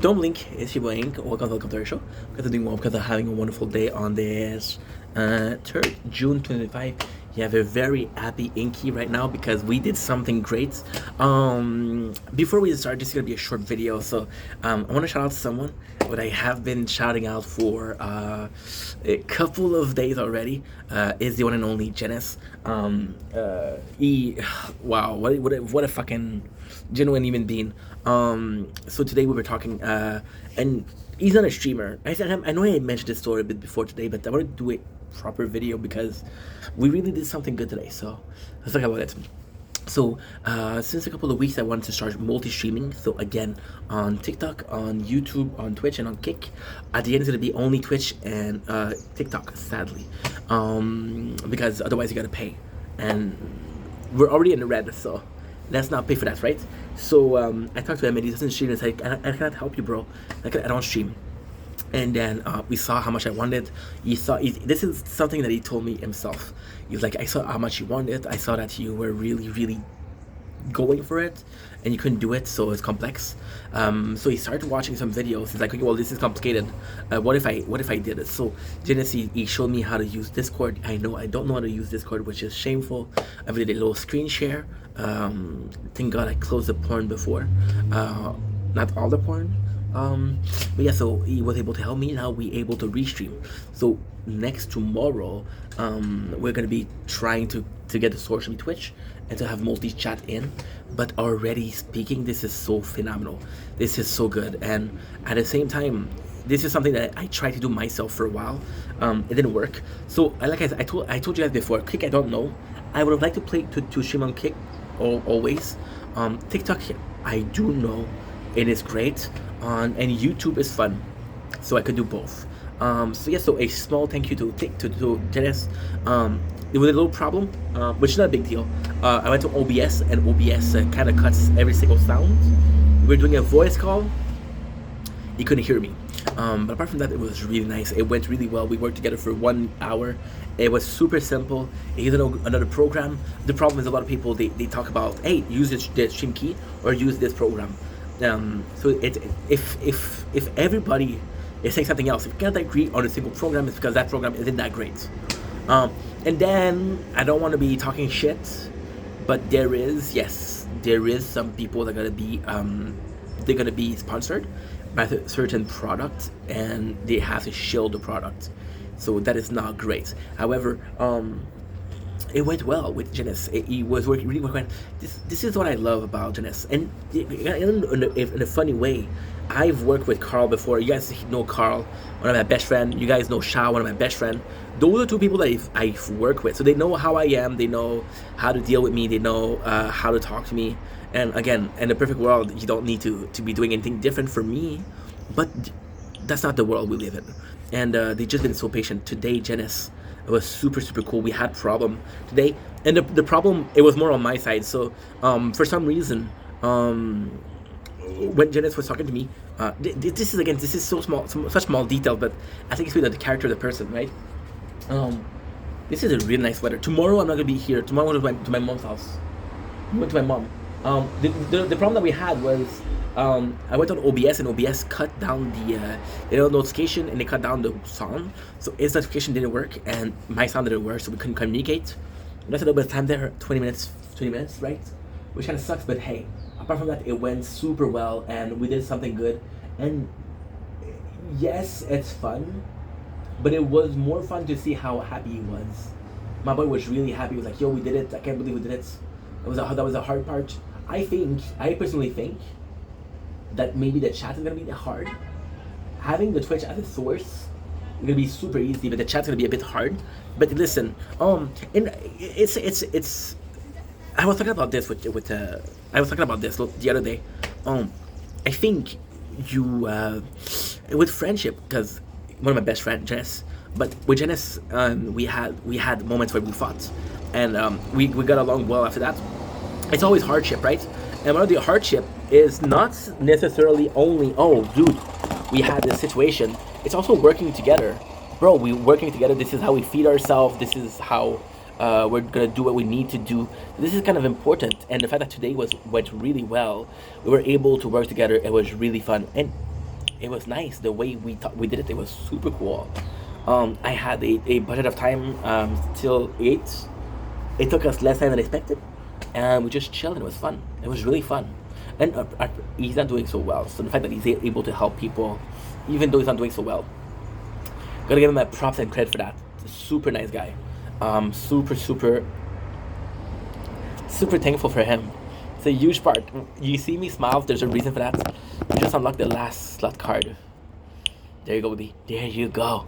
Don't blink, it's your boy Ink. Welcome to our show. Because I'm doing well, because I'm having a wonderful day on this 3rd June 2025. You have a very happy Inky right now because we did something great. Before we start, this is gonna be a short video, so I want to shout out to someone what I have been shouting out for a couple of days already. Is the one and only Janice. Wow, what a fucking genuine human being. So today we were talking, and he's not a streamer. I know I mentioned this story a bit before today, but I want to do a proper video because we really did something good today. So let's talk about it. So since a couple of weeks I wanted to start multi-streaming, so again on TikTok, on YouTube, on Twitch, and on Kick. At the end it's going to be only Twitch and TikTok, sadly, because otherwise you got to pay, and we're already in the red, so let's not pay for that, right? So I talked to him and he doesn't stream, and it's like, I cannot help you, bro. I don't stream. And then we saw how much I wanted. This is something that he told me himself. He's like, I saw how much you wanted. I saw that you were really going for it, and you couldn't do it, so it's complex. So he started watching some videos. He's like, okay, well, this is complicated. What if I did it? So Genesis, he showed me how to use Discord. I don't know how to use Discord, which is shameful. I did a little screen share. Thank God I closed the porn before. Not all the porn. But yeah, so he was able to help me. Now we able to restream. So next tomorrow, we're gonna be trying to get the source from Twitch and to have multi-chat in. But already speaking, this is so phenomenal. This is so good, and at the same time, this is something that I tried to do myself for a while. It didn't work. So like I told you guys before, Kick, I don't know. I would have liked to play to stream on Kick always. TikTok, I do know it is great. And YouTube is fun, so I could do both. So yeah, so a small thank you to Janice. There was a little problem, which is not a big deal. I went to OBS, and OBS kind of cuts every single sound. We were doing a voice call. He couldn't hear me. But apart from that, it was really nice. It went really well. We worked together for 1 hour. It was super simple. He's another program. The problem is a lot of people, they talk about, hey, use the stream key or use this program. So if everybody is saying something else, if you cannot agree on a single program, it's because that program isn't that great. And then I don't want to be talking shit, but there is some people that are gonna be sponsored by a certain product, and they have to shield the product. So that is not great. However, it went well with Janice. He was working really well. This is what I love about Janice. And in a funny way, I've worked with Carl before. You guys know Carl, one of my best friends. You guys know Sha, one of my best friends. Those are two people that I've worked with. So they know how I am. They know how to deal with me. They know how to talk to me. And again, in the perfect world, you don't need to be doing anything different for me. But that's not the world we live in. And they've just been so patient. Today, Janice, it was super cool. We had problem today, and the problem, it was more on my side. So for some reason, when Janice was talking to me, this is so small, such small detail, but I think it's really the character of the person, right? This is a really nice weather. Tomorrow I'm not gonna be here. Tomorrow I'm going to my mom's house. I went to my mom. The problem that we had was, I went on OBS, and OBS cut down the notification, and they cut down the sound. So his notification didn't work, and my sound didn't work, so we couldn't communicate. That's a little bit of time there, 20 minutes, right? Which kind of sucks, but hey, apart from that, it went super well, and we did something good. And yes, it's fun, but it was more fun to see how happy he was. My boy was really happy. He was like, yo, we did it. I can't believe we did it. That was a hard part. I personally think that maybe the chat is gonna be hard. Having the Twitch as a source is gonna be super easy, but the chat's gonna be a bit hard. But listen, and it's. I was talking about this I was talking about this the other day. I think you with friendship, because one of my best friends, Janice. But with Janice, we had moments where we fought, and we got along well after that. It's always hardship, right? And one of the hardship is not necessarily only, oh, dude, we had this situation. It's also working together. Bro, we working together. This is how we feed ourselves. This is how we're gonna do what we need to do. This is kind of important. And the fact that today went really well, we were able to work together. It was really fun. And it was nice the way we did it. It was super cool. I had a budget of time till 8. It took us less time than expected, and we just chilled and it was fun. It was really fun. And he's not doing so well, so the fact that he's able to help people, even though he's not doing so well, gotta give him a props and credit for that. Super nice guy. Super thankful for him. It's a huge part. You see me smile, there's a reason for that. You just unlocked the last slot card. There you go, baby. There you go.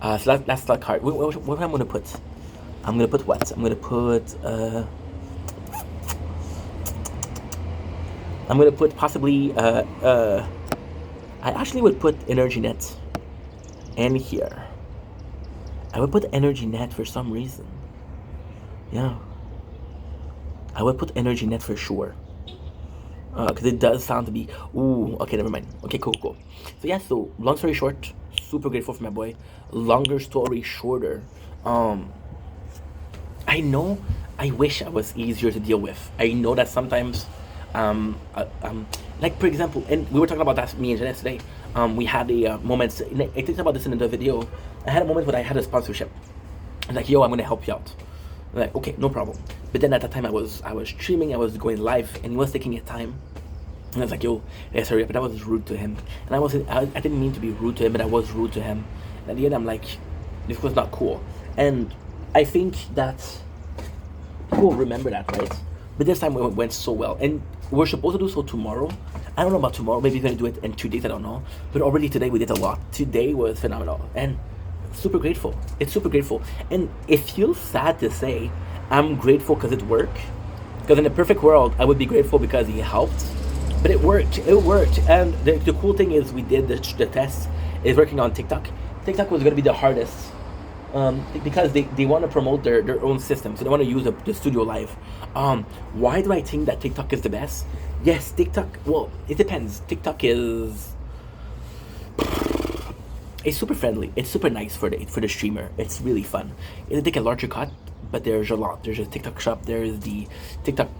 So last slot card. What am I gonna put? I'm gonna put what? I'm gonna put possibly I actually would put Energy Net in here. I would put Energy Net for some reason. Yeah. I would put Energy Net for sure. Because it does sound to be... Ooh, okay, never mind. Okay, cool. So yeah, so long story short, super grateful for my boy. Longer story shorter. I know I wish I was easier to deal with. I know that sometimes... like for example, and we were talking about that, me and Jeanette today. We had a moment... I think about this in the video. I had a moment when I had a sponsorship. I'm like, yo, I'm gonna help you out. I'm like, okay, no problem. But then at that time I was streaming, I was going live, and he was taking his time. And I was like, yo, let's hurry up. But I was rude to him. And I didn't mean to be rude to him, but I was rude to him. And at the end I'm like, this was not cool. And I think that people remember that, right? But this time it went so well. And we're supposed to do so tomorrow. I don't know about tomorrow, maybe we're gonna do it in 2 days, I don't know. But already today we did a lot. Today was phenomenal. And super grateful. It's super grateful. And it feels sad to say I'm grateful because it worked. Because in a perfect world, I would be grateful because he helped. But it worked. And the cool thing is we did the test. Is working on TikTok. TikTok was going to be the hardest. Because they want to promote their own system. So they want to use the studio live. Why do I think that TikTok is the best? Yes, TikTok. Well, it depends. TikTok is... It's super friendly. It's super nice for the streamer. It's really fun. It'll take a larger cut, but there's a lot. There's a TikTok shop. There's the TikTok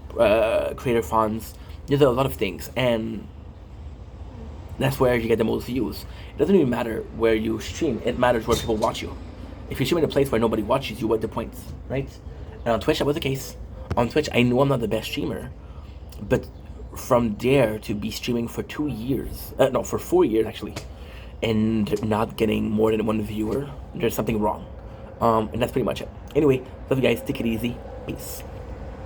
creator funds. There's a lot of things, and that's where you get the most views. It doesn't even matter where you stream. It matters where people watch you. If you stream in a place where nobody watches you, what the point, right? And on Twitch, that was the case. On Twitch, I know I'm not the best streamer, but from there to be streaming for 2 years, for 4 years actually, and not getting more than 1 viewer, there's something wrong. And that's pretty much it. Anyway, love you guys. Take it easy. Peace.